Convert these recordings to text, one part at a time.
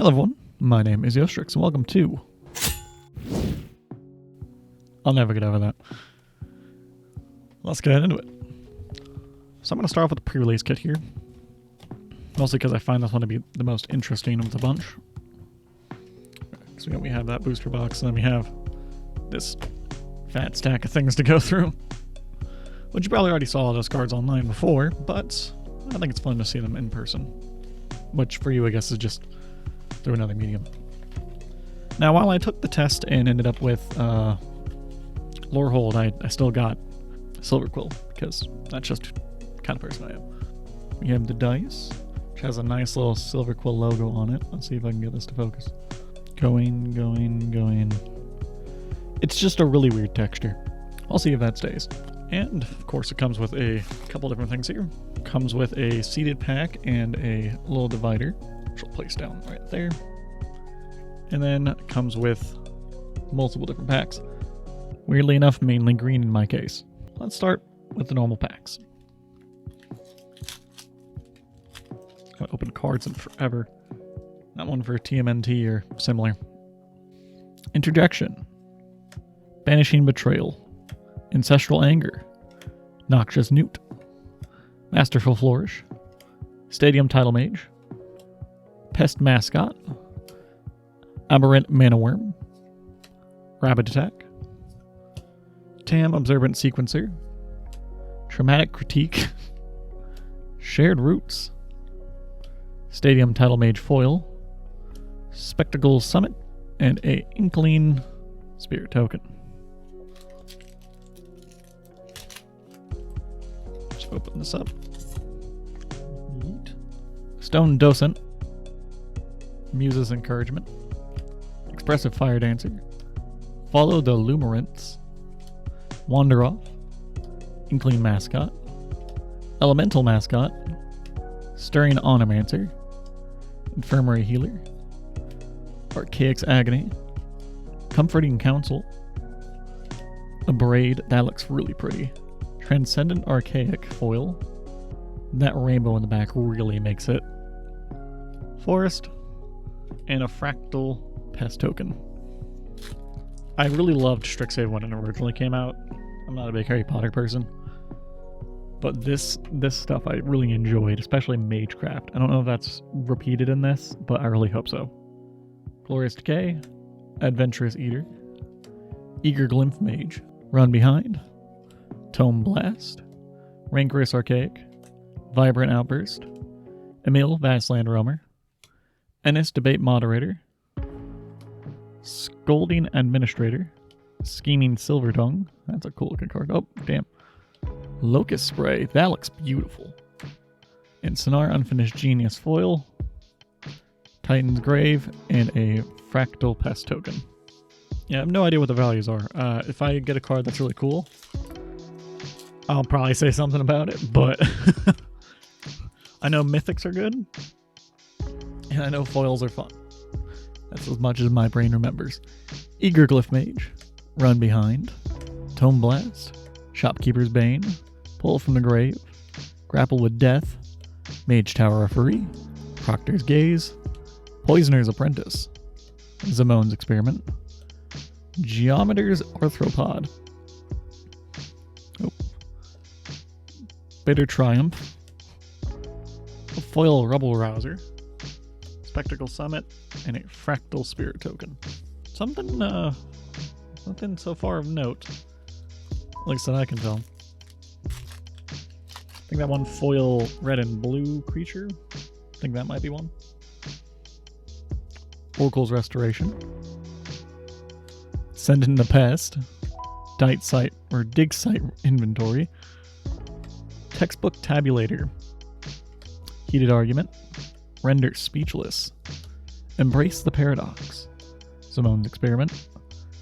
Hello everyone, my name is Eostrix and welcome to... I'll never get over that. Let's get into it. So I'm going to start off with the pre-release kit here. Mostly because I find this one to be the most interesting of the bunch. So we have that booster box, and then we have this fat stack of things to go through. Which you probably already saw all those cards online before, but I think it's fun to see them in person. Which for you, I guess, is just through another medium. Now, while I took the test and ended up with Lore Hold, I still got Silver Quill, because that's just the kind of person I am. We have the dice, which has a nice little Silver Quill logo on it. Let's see if I can get this to focus. Going. It's just a really weird texture. I'll see if that stays. And, of course, it comes with a couple different things here. It comes with a seeded pack and a little divider, which I'll place down right there. And then it comes with multiple different packs. Weirdly enough, mainly green in my case. Let's start with the normal packs. I haven't opened cards in forever. Not one for TMNT or similar. Interjection. Banishing Betrayal. Ancestral Anger. Noxious Newt. Masterful Flourish. Stadium Title Mage. Pest Mascot. Aberrant Mana Worm. Rapid Attack. Tam Observant Sequencer. Traumatic Critique. Shared Roots. Stadium Title Mage Foil. Spectacle Summit. And a Inkling Spirit Token. Let's open this up. Neat. Stone Docent. Muse's Encouragement. Expressive Fire Dancer. Follow the Lumerance. Wander Off. Inkling Mascot. Elemental Mascot. Stirring Onomancer. Infirmary Healer. Archaic's Agony. Comforting Counsel. A Braid. That looks really pretty. Transcendent Archaic Foil. That rainbow in the back really makes it. Forest. And a Fractal Pest Token. I really loved Strixhaven when it originally came out. I'm not a big Harry Potter person. But this stuff I really enjoyed, especially Magecraft. I don't know if that's repeated in this, but I really hope so. Glorious Decay, Adventurous Eater, Eager Glymph Mage, Run Behind, Tome Blast, Rancorous Archaic, Vibrant Outburst, Emil Vastland Roamer, Ennis Debate Moderator, Scolding Administrator, Scheming Silver Tongue. That's a cool looking card. Oh, damn. Locust Spray. That looks beautiful. And Sonar Unfinished Genius Foil, Titan's Grave, and a Fractal Pest Token. Yeah, I have no idea what the values are. If I get a card that's really cool, I'll probably say something about it, but I know mythics are good, and I know foils are fun. That's as much as my brain remembers. Eager Glyph Mage, Run Behind, Tome Blast, Shopkeeper's Bane, Pull from the Grave, Grapple with Death, Mage Tower Referee, Proctor's Gaze, Poisoner's Apprentice, Zamone's Experiment, Geometer's Arthropod, Bitter Triumph, a Foil Rubble Rouser, Spectacle Summit, and a Fractal Spirit Token. Something so far of note, at least that I can tell. I think that one foil red and blue creature, I think that might be one. Oracle's Restoration, Send in the Pest, Dig Site Inventory, Textbook Tabulator, Heated Argument, Render Speechless, Embrace the Paradox, Zamone's Experiment.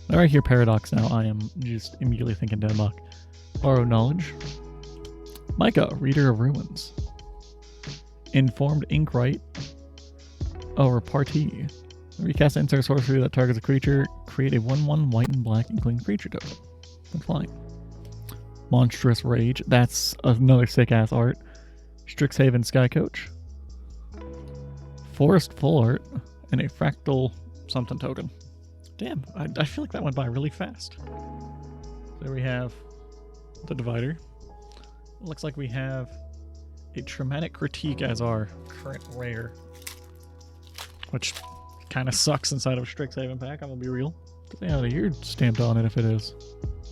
Whenever I hear Paradox now, I am just immediately thinking Deadlock. Borrow Knowledge, Micah, Reader of Ruins, Informed Inkwright, Repartee. Recast insert sorcery that targets a creature, create a 1/1 white and black Inkling creature token. That's fine. Monstrous Rage, that's another sick ass art. Strixhaven Sky Coach, Forest Full Art, and a fractal something token. Damn, I feel like that went by really fast. There we have the divider. It looks like we have a traumatic critique as our current rare, which kind of sucks inside of a Strixhaven pack, I'm gonna be real. Get out of here stamped on it if it is.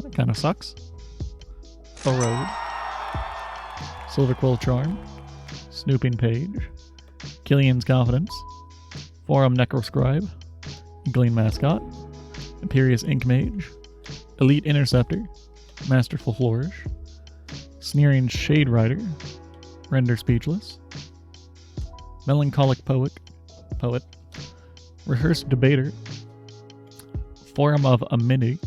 That kind of sucks. A road. Silver Quill Charm. Snooping Page. Killian's Confidence. Forum Necroscribe. Glean Mascot. Imperious Ink Mage. Elite Interceptor. Masterful Flourish. Sneering Shade Rider. Render Speechless. Melancholic Poet. Rehearsed Debater. Forum of Amity.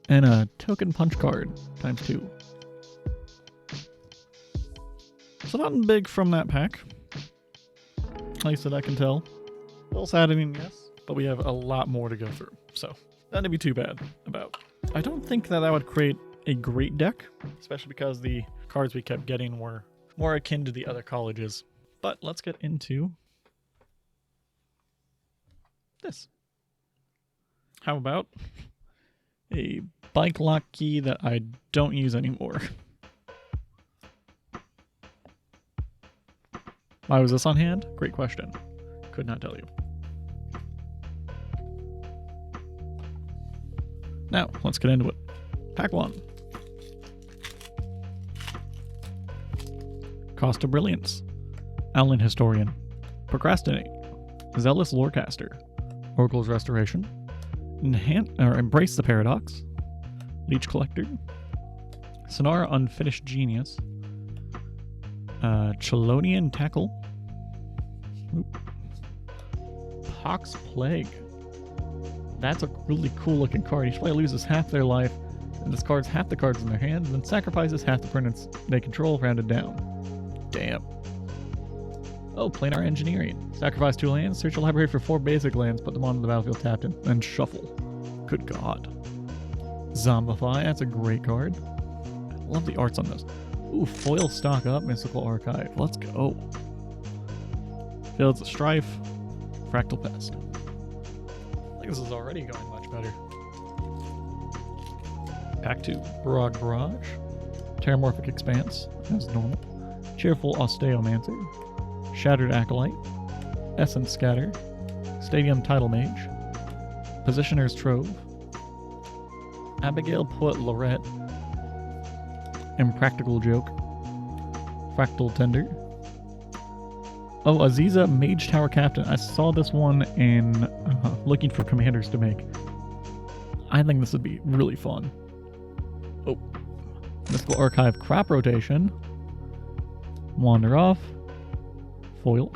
And a token punch card ×2. So nothing big from that pack. At least that I can tell. A little saddening, yes, but we have a lot more to go through. So nothing to be too bad about. I don't think that would create a great deck, especially because the cards we kept getting were more akin to the other colleges. But let's get into this. How about a bike lock key that I don't use anymore? Why was this on hand? Great question. Could not tell you. Now, let's get into it. Pack 1. Cost of Brilliance. Owlin Historian. Procrastinate. Zealous Lorecaster. Oracle's Restoration. Embrace the Paradox. Leech Collector. Sonara Unfinished Genius. Chelonian Tackle. Oop. Pox Plague. That's a really cool looking card. Each player loses half their life and discards half the cards in their hand, and then sacrifices half the permanents they control rounded down. Damn. Oh, Planar Engineering. Sacrifice 2 lands, search a library for 4 basic lands, put them onto the battlefield tapped in, and shuffle. Good god. Zombify, that's a great card. I love the arts on this. Ooh, foil stock up, Mystical Archive. Let's go. Fields of Strife, Fractal Pest. I think this is already going much better. Pack 2, Barrage Barrage, Terramorphic Expanse, as normal. Cheerful Osteomancer, Shattered Acolyte, Essence Scatter, Stadium Tidal Mage, Positioner's Trove, Abigail Put Lorette, Impractical Joke, Fractal Tender. Oh, Aziza Mage Tower Captain. I saw this one in looking for commanders to make. I think this would be really fun. Oh, Mystical Archive Crop Rotation. Wander Off. Foil.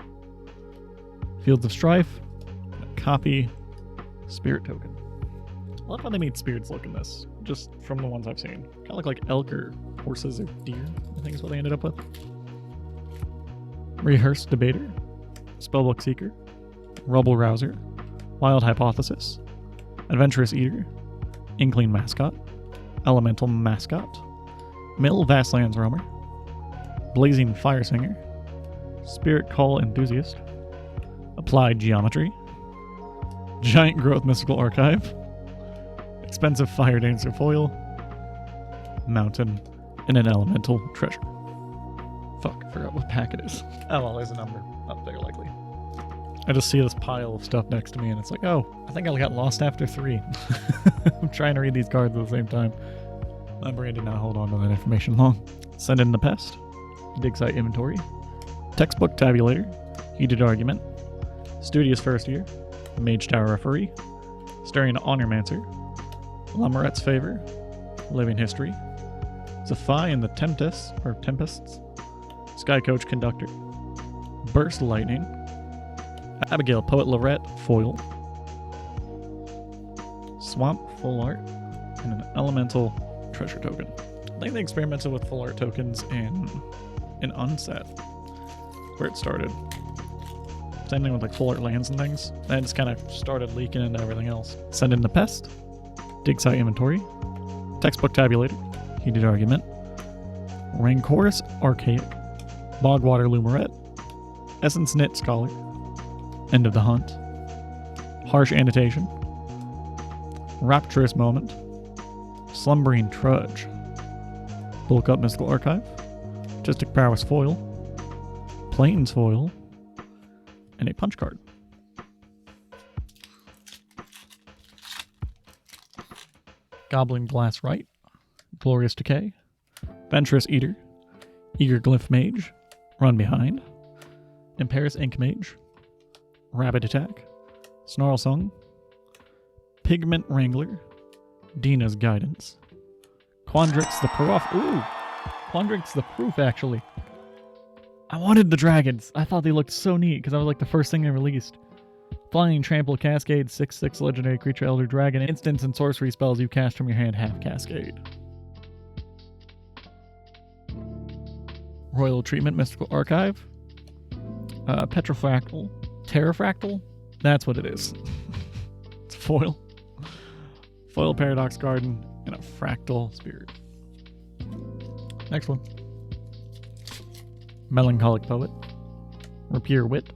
Fields of Strife. Copy. Spirit Token. I love how they made spirits look in this, just from the ones I've seen. Kind of look like elk or horses or deer, I think is what they ended up with. Rehearsed Debater. Spellbook Seeker. Rubble Rouser. Wild Hypothesis. Adventurous Eater. Inkling Mascot. Elemental Mascot. Mill Vastlands Roamer. Blazing Fire Singer. Spirit Call Enthusiast. Applied Geometry. Giant Growth Mystical Archive. Expensive Fire Dancer Foil. Mountain. And an Elemental Treasure. Fuck, I forgot what pack it is. Oh well, there's a number up there likely. I just see this pile of stuff next to me and it's like, oh, I think I got lost after 3. I'm trying to read these cards at the same time. My brain did not hold on to that information long. Send in the Pest. Dig Site Inventory. Textbook Tabulator. Heated Argument. Studious First Year. Mage Tower Referee. Stirring Honormancer. Lamorette's Favor. Living History. Zephi and the Tempests. Sky Coach Conductor. Burst Lightning. Abigail Poet Lorette Foil. Swamp Full Art. And an Elemental Treasure Token. I think they experimented with full art tokens in Unset, where it started. Same thing with like full art lands and things. And it just kind of started leaking into everything else. Send in the Pest. Dig Site Inventory. Textbook Tabulator. Heated Argument. Rancorous Archaic. Bogwater Lumerette. Essence Knit Scholar. End of the Hunt, Harsh Annotation, Rapturous Moment, Slumbering Trudge, Bulk Up Mystical Archive, Artistic Prowess foil, Plains foil, and a punch card. Goblin Glass Rite, Glorious Decay, Venturous Eater, Eager Glyph Mage, Run Behind, Imparis Ink Mage, Rapid Attack, Snarl Song, Pigment Wrangler, Dina's Guidance, Quandrix the Proof. Ooh! Quandrix the Proof, actually. I wanted the dragons. I thought they looked so neat because that was like the first thing they released. Flying, Trample, Cascade, 6/6 Legendary Creature, Elder Dragon, instants and sorcery spells you cast from your hand have Cascade. Royal Treatment, Mystical Archive, Petrofractal, Terrafractal, that's what it is. It's foil. Foil Paradox Garden, and a Fractal Spirit. Next one. Melancholic Poet, Rapier Wit,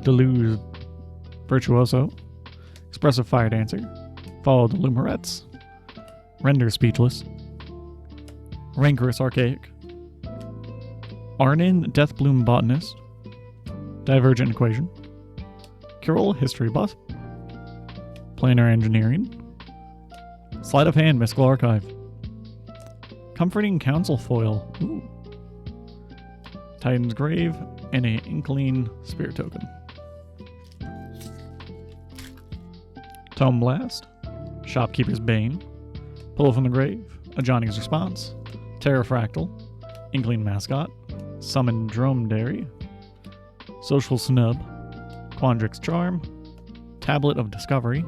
Deluge Virtuoso, Expressive Fire Dancer, Follow the Lumerets, Render Speechless, Rancorous Archaic, Arnin Deathbloom Botanist, Divergent Equation, Curl History Buff, Planar Engineering, Sleight of Hand Mystical Archive, Comforting Council foil, ooh, Titan's Grave, and a Inkling Spirit Token. Tome Blast, Shopkeeper's Bane, Pull from the Grave, a Johnny's Response, Terrafractal, Inkling Mascot, Summon Dromedary, Social Snub, Quandrix Charm, Tablet of Discovery,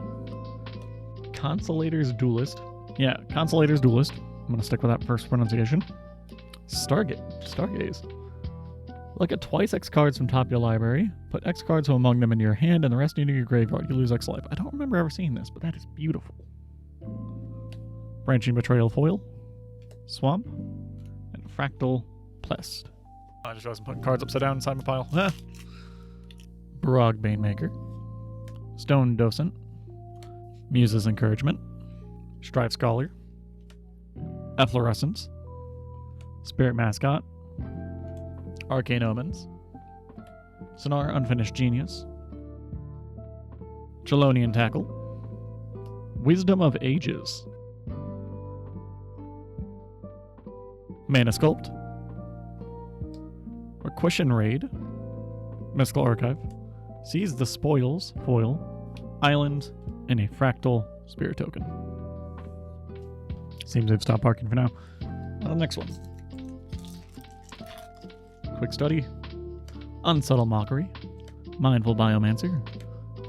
Consolator's Duelist. Yeah, Consolator's Duelist. I'm going to stick with that first pronunciation. Stargaze. Look at twice X cards from top of your library. Put X cards from among them into your hand and the rest into your graveyard. You lose X life. I don't remember ever seeing this, but that is beautiful. Branching Betrayal foil, Swamp, and Fractal Plest. I just wasn't putting cards upside down inside my pile. Barog Banemaker, Stone Docent, Muse's Encouragement, Strive Scholar, Efflorescence, Spirit Mascot, Arcane Omens, Sonar Unfinished Genius, Chelonian Tackle, Wisdom of Ages, Mana Sculpt, Requisition Raid, Mystical Archive, Seize the Spoils foil, Island, and a Fractal Spirit Token. Seems they've stopped barking for now. Next one. Quick Study, Unsubtle Mockery, Mindful Biomancer,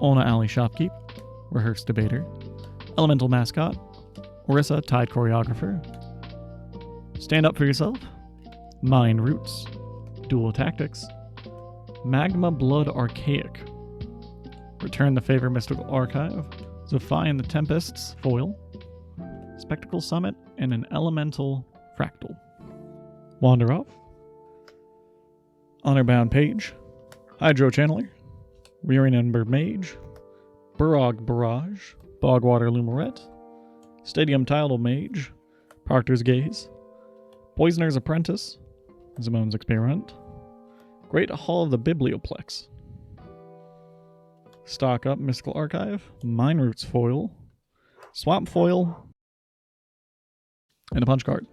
Ona Alley Shopkeep, Rehearsed Debater, Elemental Mascot, Orissa Tide Choreographer, Stand Up For Yourself, Mind Roots, Dual Tactics, Magma Blood Archaic, Return the Favor Mystical Archive, Zephyr the Tempests foil, Spectacle Summit, and an Elemental Fractal. Wander Off, Honorbound Page, Hydro Channeler, Rearing Ember Mage, Burog Barrage, Bogwater Lumeret, Stadium Tidal Mage, Proctor's Gaze, Poisoner's Apprentice, Zimone's Experiment, Great Hall of the Biblioplex, Stock Up Mystical Archive, Mine Roots foil, Swamp foil, and a punch card.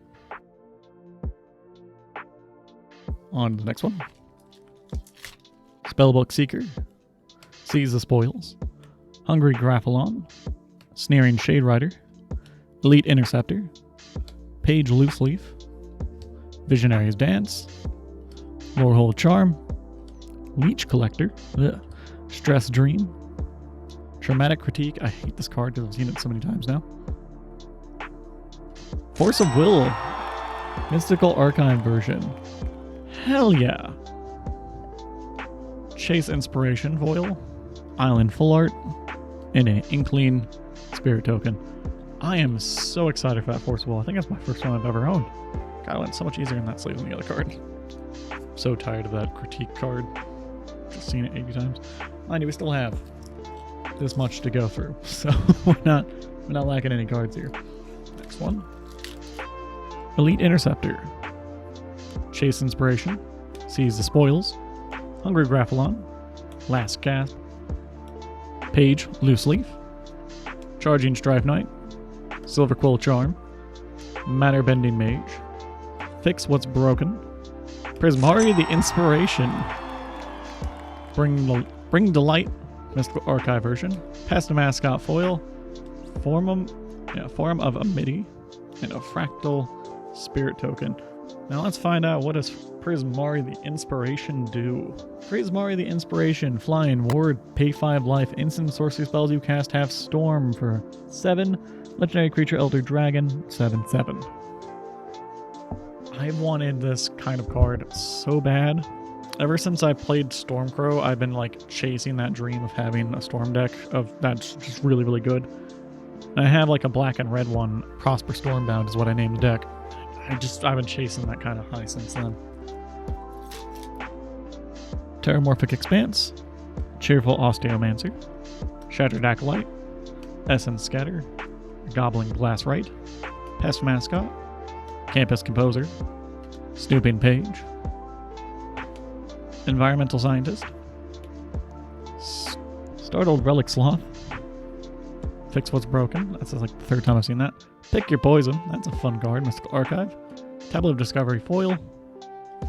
On to the next one. Spellbook Seeker, Seize the Spoils, Hungry Graphalon, Sneering Shade Rider, Elite Interceptor, Page Loose Leaf, Visionary's Dance, Lorehold Charm, Leech Collector, Stress Dream, Traumatic Critique. I hate this card because I've seen it so many times now. Force of Will, Mystical Archive version. Hell yeah. Chase Inspiration foil, Island Full Art, and an Inkling Spirit Token. I am so excited for that Force of Will. I think that's my first one I've ever owned. God, I went so much easier in that sleeve than the other card. So tired of that critique card. just seen it 80 times. Mind you, we still have this much to go through, so we're not lacking any cards here. Next one. Elite Interceptor. Chase Inspiration. Seize the Spoils. Hungry Graphalon. Last Gasp. Page Loose Leaf. Charging Strife Knight. Silver Quill Charm. Matter Bending Mage. Fix What's Broken. Prismari the Inspiration. Bring Delight. Mystical Archive version. Past a Mascot Foil. Form of Amity. And a Fractal Spirit Token. Now let's find out, what does Prismari the Inspiration do? Prismari the Inspiration, flying, ward, pay 5 life, instant sorcery spells you cast have Storm for 7, legendary creature Elder Dragon, 7/7. I wanted this kind of card so bad. Ever since I played Stormcrow, I've been like chasing that dream of having a Storm deck that's just really, really good. And I have like a black and red one, Prosper Stormbound is what I named the deck. I've been chasing that kind of high since then. Terramorphic Expanse, Cheerful Osteomancer, Shattered Acolyte, Essence Scatter, Gobbling Glass Right, Pest Mascot, Campus Composer, Snooping Page, Environmental Scientist, Startled Relic Sloth, Fix What's Broken, that's like the third time I've seen that. Pick Your Poison, that's a fun card. Mystical Archive, Tablet of Discovery Foil,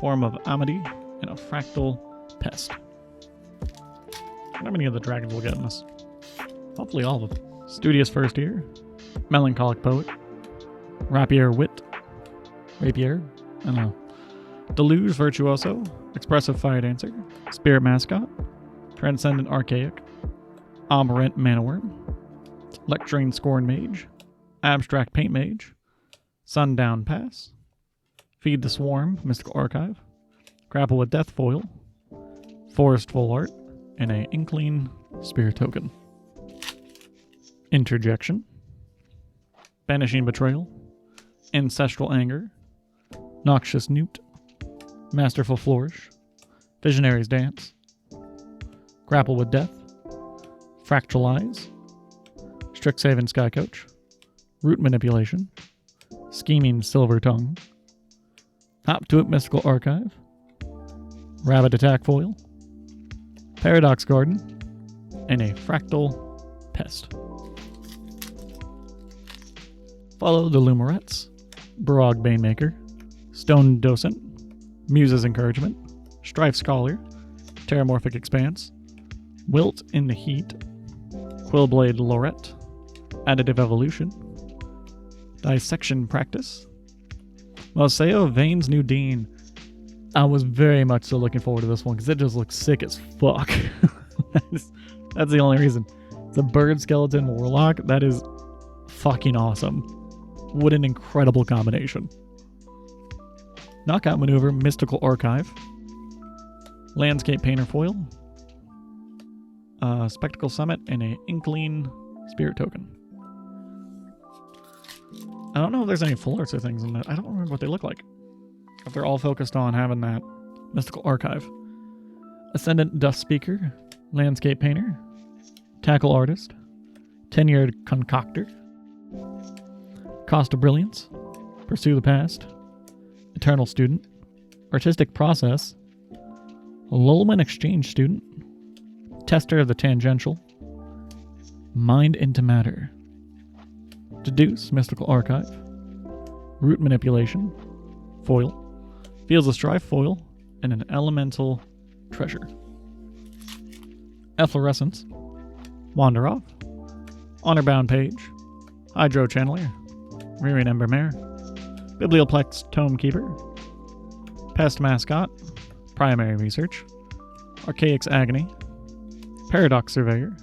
Form of Amity, and a Fractal Pest. How many of the dragons will get in this? Hopefully all of them. Studious First Year, Melancholic Poet, Rapier, I don't know. Deluge Virtuoso, Expressive Fire Dancer, Spirit Mascot, Transcendent Archaic, Aberrant Manaworm, Lecturing Scorn Mage, Abstract Paint Mage, Sundown Pass, Feed the Swarm, Mystical Archive, Grapple with Death Foil, Forest Full Art, and a Inkling Spirit Token. Interjection, Banishing Betrayal, Ancestral Anger, Noxious Newt, Masterful Flourish, Visionary's Dance, Grapple with Death, Fractalize, Strixhaven Skycoach, Root Manipulation, Scheming Silver Tongue, Hop to It Mystical Archive, Rabbit Attack Foil, Paradox Garden, and a Fractal Pest. Follow the Lumerettes, Barog Banemaker, Stone Docent, Muse's Encouragement, Strife Scholar, Terramorphic Expanse, Wilt in the Heat, Quillblade Lorette, Additive Evolution, Dissection Practice, Moseo Vane's New Dean. I was very much so looking forward to this one because it just looks sick as fuck. That's the only reason. It's a bird skeleton warlock. That is fucking awesome. What an incredible combination. Knockout Maneuver, Mystical Archive, Landscape Painter Foil, Spectacle Summit, and a Inkling Spirit Token. I don't know if there's any full arts or things in that. I don't remember what they look like. If they're all focused on having that Mystical Archive. Ascendant Dust Speaker, Landscape Painter, Tackle Artist, Tenured Concoctor, Cost of Brilliance, Pursue the Past, Eternal Student, Artistic Process, Lulman Exchange Student, Tester of the Tangential, Mind into Matter, Deduce Mystical Archive, Root Manipulation, Foil, Fields of Strife Foil, and an Elemental Treasure. Efflorescence, Wander Off, Honorbound Page, Hydro Channeler, Mirian Embermare, Biblioplex Tome Keeper, Pest Mascot, Primary Research, Archaic's Agony, Paradox Surveyor,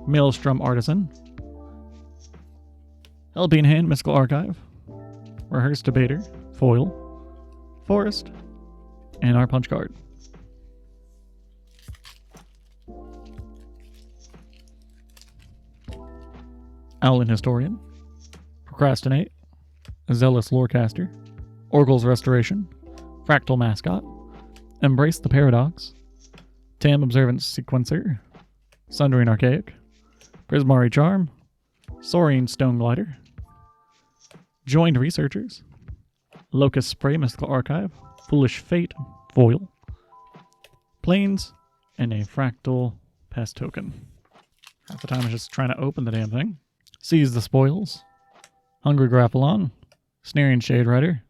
Maelstrom Artisan, Helping Hand Mystical Archive, Rehearsed Debater, Foil, Forest, and our punch card. Owlin Historian, Procrastinate, Zealous Lorecaster, Oracle's Restoration, Fractal Mascot, Embrace the Paradox, Tam Observance Sequencer, Sundering Archaic, Prismari Charm, Saurian Stone Glider, Joined Researchers, Locust Spray Mystical Archive, Foolish Fate Foil, Plains, and a Fractal Pest token. Half the time I'm just trying to open the damn thing. Seize the Spoils, Hungry Grappalon, Snarian Shade Rider,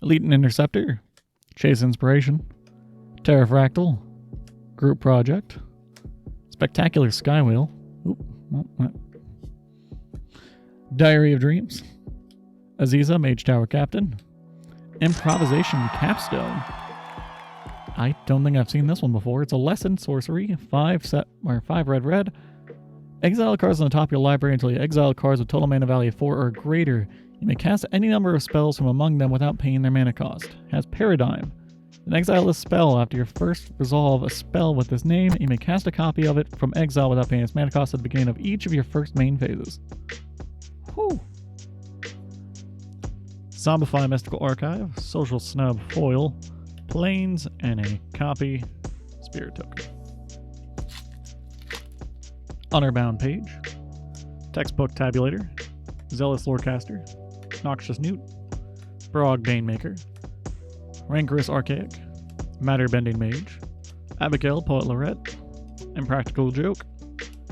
Elite and Interceptor, Chase Inspiration, Terrafractal, Group Project, Spectacular Skywheel, Diary of Dreams, Aziza, Mage Tower Captain, Improvisation Capstone. I don't think I've seen this one before. It's a lesson sorcery, 5 red. Exile cards on the top of your library until you exile cards with total mana value of 4 or greater. You may cast any number of spells from among them without paying their mana cost. Has Paradigm. Then exile this spell. After you first resolve a spell with this name, you may cast a copy of it from exile without paying its mana cost at the beginning of each of your first main phases. Whew. Zombify Mystical Archive, Social Snub Foil, Plains, and a copy Spirit token. Honorbound Page, Textbook Tabulator, Zealous Lorecaster, Noxious Newt, Brog Banemaker, Rancorous Archaic, Matter Bending Mage, Abigail Poet Lorette, Impractical Joke,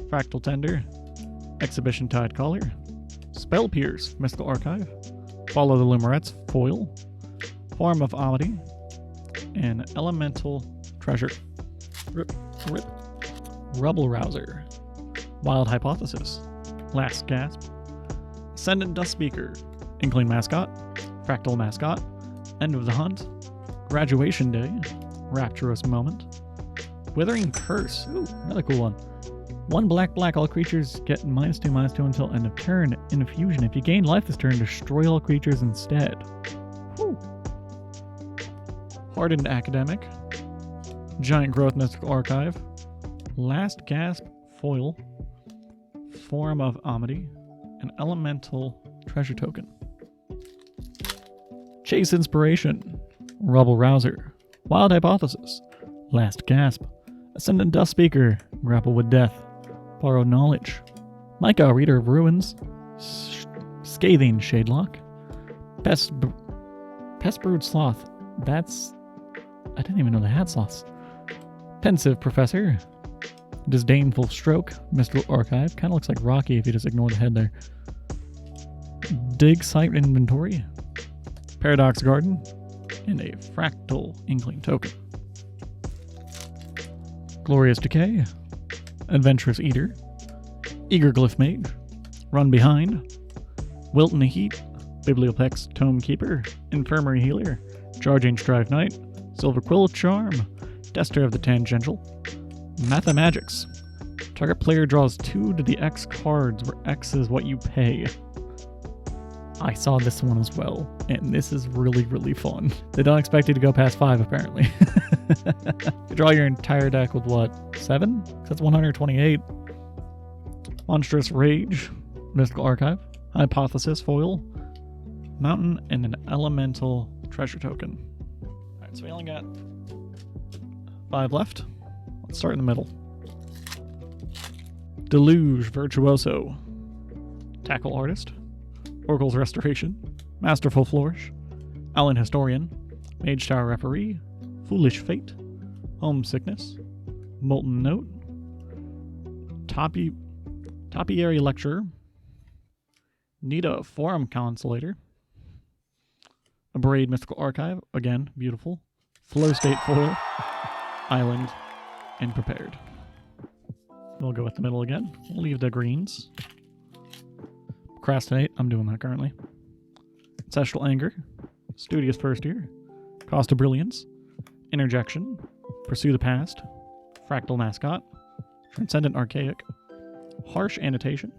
Fractal Tender, Exhibition Tide Caller, Spell Pierce Mystical Archive, Follow the Lumerettes Foil, Form of Amity, and Elemental Treasure. Rubble Rouser, Wild Hypothesis, Last Gasp, Ascendant Dust Speaker, Inkling Mascot, Fractal Mascot, End of the Hunt, Graduation Day, Rapturous Moment, Withering Curse, ooh, another cool one. 1 black, all creatures get -2/-2 until end of turn. In fusion, if you gain life this turn, destroy all creatures instead. Whew. Hardened Academic, Giant Growth Mystical Archive, Last Gasp Foil, Form of Amity, and Elemental Treasure Token. Chase Inspiration, Rubble Rouser, Wild Hypothesis, Last Gasp, Ascendant Dust Speaker, Grapple with Death, Borrowed Knowledge, Micah, Reader of Ruins, Scathing Shadelock, Pest Brood Sloth. I didn't even know they had sloths. Pensive Professor, Disdainful Stroke, Mystical Archive. Kind of looks like Rocky if you just ignore the head there. Dig Site Inventory, Paradox Garden, and a Fractal Inkling token. Glorious Decay, Adventurous Eater, Eager Glyph Mage, Run Behind, Wilton Heat, Bibliopex Tome Keeper, Infirmary Healer, Charging Strive Knight, Silver Quill Charm, Tester of the Tangential, Mathemagics. Target player draws 2 to the X cards, where X is what you pay. I saw this one as well, and this is really, really fun. They don't expect you to go past 5, apparently. You draw your entire deck with what, 7? That's 128. Monstrous Rage, Mystical Archive, Hypothesis Foil, Mountain, and an Elemental Treasure Token. Alright, so we only got 5 left. Let's start in the middle. Deluge Virtuoso, Tackle Artist, Oracle's Restoration, Masterful Flourish, Allen Historian, Mage Tower Referee, Foolish Fate, Homesickness, Molten Note, Topiary Lecturer, Nita Forum Consolator, Abrade Mystical Archive, again, beautiful, Flow State Foil, Island, and Prepared. We'll go with the middle again. We'll leave the greens. Procrastinate, I'm doing that currently. Ancestral Anger, Studious First Year, Cost of Brilliance, Interjection, Pursue the Past, Fractal Mascot, Transcendent Archaic, Harsh Annotation,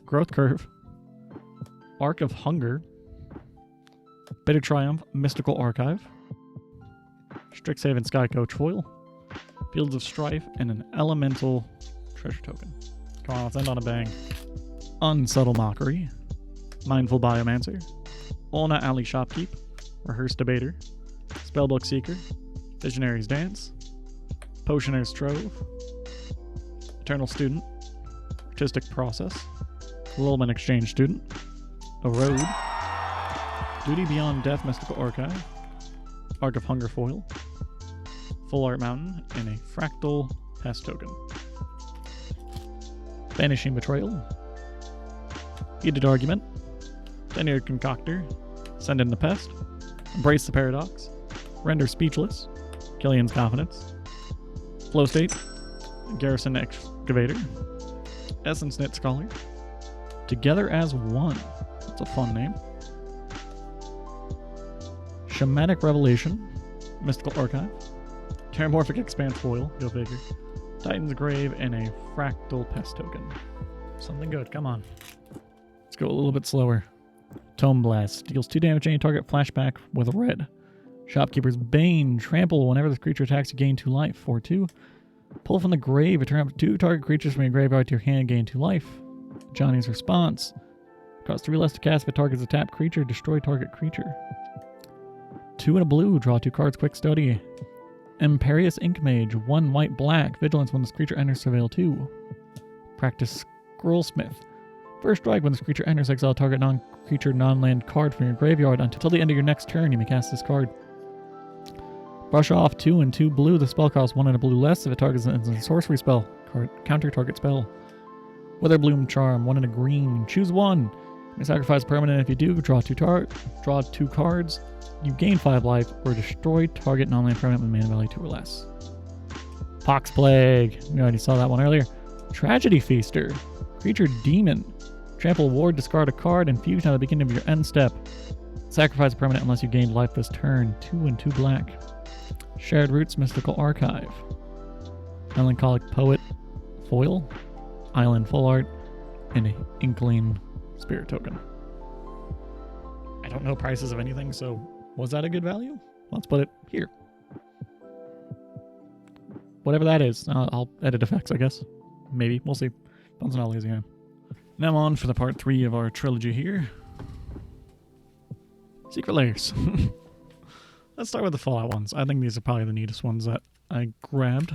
Growth Curve, Arc of Hunger, Bitter Triumph, Mystical Archive, Strixhaven Skycoach Foil, Fields of Strife, and an Elemental Treasure Token. Come on, let's end on a bang. Unsubtle Mockery, Mindful Biomancer, Olna Alley Shopkeep, Rehearsed Debater, Spellbook Seeker, Visionary's Dance, Potioner's Trove, Eternal Student, Artistic Process, Lulman Exchange Student, A Road, Duty Beyond Death Mystical Archive, Arc of Hunger Foil, Full Art Mountain, and a Fractal Pest Token. Banishing Betrayal, Heated Argument, Tenured Concoctor, Send in the Pest, Embrace the Paradox, Render Speechless, Killian's Confidence, Flow State, Garrison Excavator, Essence Knit Scholar, Together as One, that's a fun name, Shamanic Revelation, Mystical Archive, Terramorphic Expanse Foil, go figure, Titan's Grave, and a Fractal Pest Token. Something good, come on. Let's go a little bit slower. Tome Blast, deals 2 damage to any target, flashback with red. Shopkeeper's Bane, trample, whenever this creature attacks you gain 2 life, 4/2. Pull from the grave, return up to 2 target creatures from your graveyard to your hand, gain 2 life. Johnny's Response, cost 3 less to cast if it targets a tapped creature, destroy target creature. 2 and a blue, draw 2 cards, quick study. Imperious Ink Mage, 1 white black, vigilance when this creature enters surveil 2. Practice Scrollsmith. First strike, when this creature enters, exile target non-creature non-land card from your graveyard until the end of your next turn. You may cast this card. Brush off 2 and 2 blue. The spell costs 1 and a blue less if it targets an instant sorcery spell. Counter target spell. Witherbloom Charm, 1 and a green. Choose 1. You may sacrifice a permanent if you do. Draw 2 cards. You gain 5 life or destroy target non-land permanent with mana value 2 or less. Pox Plague. We already saw that one earlier. Tragedy Feaster. Creature Demon. Trample Ward, discard a card, and fusion at the beginning of your end step. Sacrifice a permanent unless you gained life this turn. 2 and 2 black. Shared Roots Mystical Archive. Melancholic Poet Foil. Island Full Art. And an Inkling Spirit Token. I don't know prices of anything, so was that a good value? Let's put it here. Whatever that is. I'll edit effects, I guess. Maybe. We'll see. Depends on how lazy I am. Now on for the part 3 of our trilogy here. Secret Lairs. Let's start with the Fallout ones. I think these are probably the neatest ones that I grabbed.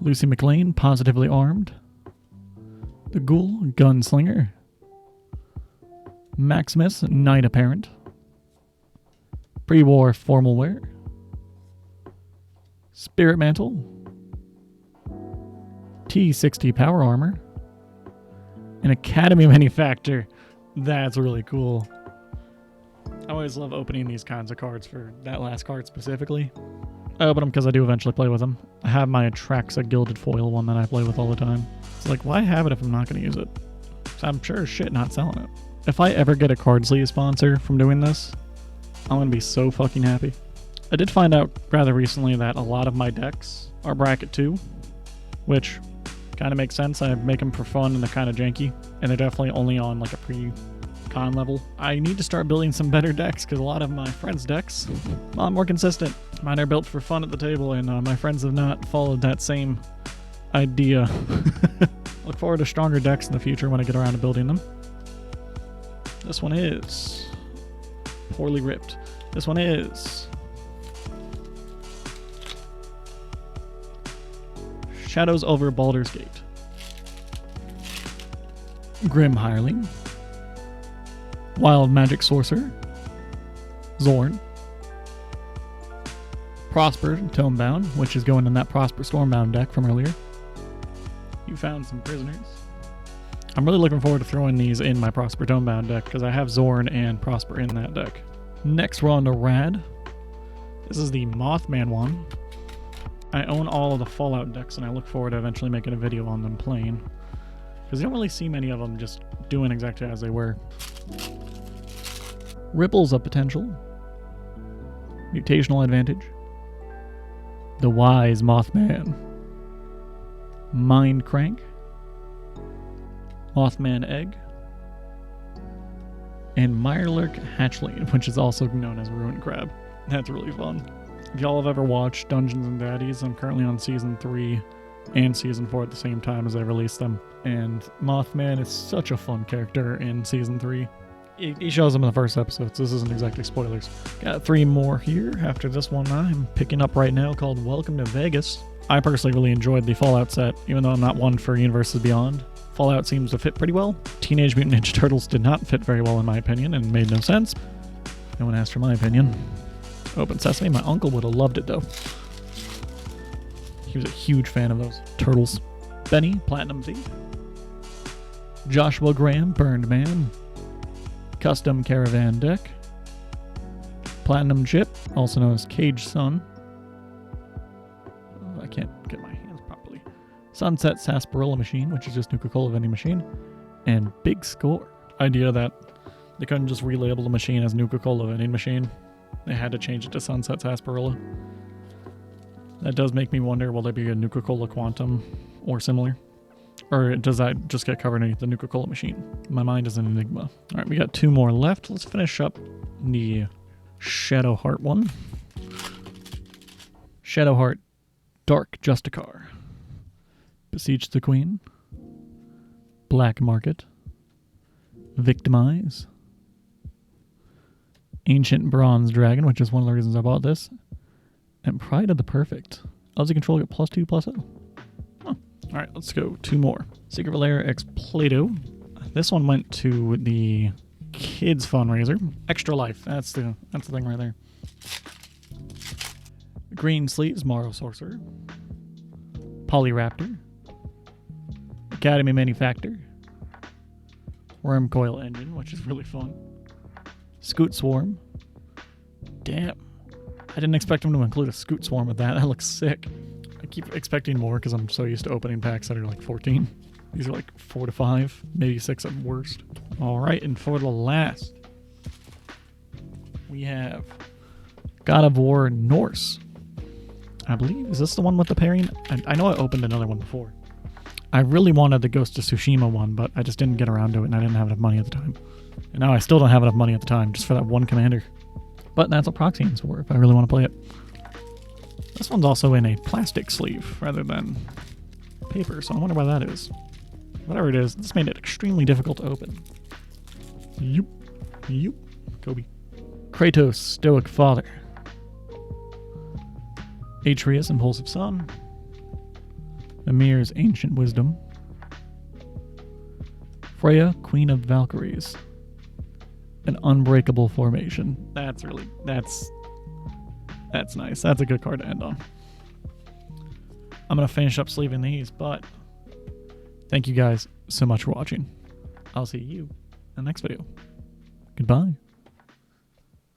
Lucy McLean, Positively Armed. The Ghoul, Gunslinger. Maximus, Knight Apparent. Pre-War Formal Wear. Spirit Mantle. T60 Power Armor. An Academy Benefactor. That's really cool. I always love opening these kinds of cards for that last card specifically. I open them because I do eventually play with them. I have my Atraxa Gilded Foil one that I play with all the time. It's like, why have it if I'm not going to use it? So I'm sure as shit not selling it. If I ever get a card sleeve sponsor from doing this, I'm going to be so fucking happy. I did find out rather recently that a lot of my decks are bracket 2, which kind of makes sense. I make them for fun and they're kind of janky, and they're definitely only on like a pre-con level. I need to start building some better decks because a lot of my friends' decks are a lot more consistent. Mine are built for fun at the table, and my friends have not followed that same idea. Look forward to stronger decks in the future when I get around to building them. This one is Poorly Ripped. This one is Shadows over Baldur's Gate. Grim Hireling. Wild Magic Sorcerer. Zorn. Prosper Tomebound, which is going in that Prosper Stormbound deck from earlier. You found some prisoners. I'm really looking forward to throwing these in my Prosper Tomebound deck because I have Zorn and Prosper in that deck. Next we're on to Rad. This is the Mothman one. I own all of the Fallout decks and I look forward to eventually making a video on them playing, because you don't really see many of them just doing exactly as they were. Ripples of Potential. Mutational Advantage. The Wise Mothman. Mind Crank. Mothman Egg. And Mirelurk Hatchling, which is also known as Ruin Crab. That's really fun. If y'all have ever watched Dungeons and Daddies, I'm currently on Season 3 and Season 4 at the same time as I release them. And Mothman is such a fun character in Season 3. He shows them in the first episode, so this isn't exactly spoilers. Got 3 more here after this one I'm picking up right now called Welcome to Vegas. I personally really enjoyed the Fallout set, even though I'm not one for Universes Beyond. Fallout seems to fit pretty well. Teenage Mutant Ninja Turtles did not fit very well in my opinion and made no sense. No one asked for my opinion. Open Sesame, my uncle would have loved it though. He was a huge fan of those turtles. Benny, Platinum Z. Joshua Graham, Burned Man. Custom Caravan Deck. Platinum Chip, also known as Cage Sun. Oh, I can't get my hands properly. Sunset Sarsaparilla Machine, which is just Nuka-Cola vending machine. And Big Score. Idea that they couldn't just relabel the machine as Nuka-Cola vending machine. They had to change it to Sunset Sarsaparilla. That does make me wonder, will there be a Nuka-Cola Quantum or similar? Or does that just get covered underneath the Nuka-Cola machine? My mind is an enigma. Alright, we got 2 more left. Let's finish up the Shadowheart one. Shadowheart Dark Justicar. Beseech the Queen. Black Market. Victimize. Ancient Bronze Dragon, which is one of the reasons I bought this. And Pride of the Perfect. As you control, get +2/+0. Huh. Alright, let's go. 2 more. Secret of Lair X Playdough. This one went to the kids fundraiser. Extra Life. That's the thing right there. Green Sleeves Morrow Sorcerer. Polyraptor. Academy Manufactor. Worm Coil Engine, which is really fun. Scoot Swarm. Damn. I didn't expect him to include a Scoot Swarm with that. That looks sick. I keep expecting more because I'm so used to opening packs that are like 14. These are like 4 to 5, maybe 6 at worst. Alright, and for the last, we have God of War Norse. I believe, is this the one with the pairing? I know I opened another one before. I really wanted the Ghost of Tsushima one, but I just didn't get around to it and I didn't have enough money at the time. And now I still don't have enough money at the time just for that one commander. But that's what Proxian's for if I really want to play it. This one's also in a plastic sleeve rather than paper, so I wonder why that is. Whatever it is, this made it extremely difficult to open. Yoop. Yoop. Kobe. Kratos, Stoic Father. Atreus, Impulsive Son. Ymir's Ancient Wisdom. Freya, Queen of Valkyries. An Unbreakable Formation. That's nice. That's a good card to end on. I'm going to finish up sleeving these, but thank you guys so much for watching. I'll see you in the next video. Goodbye.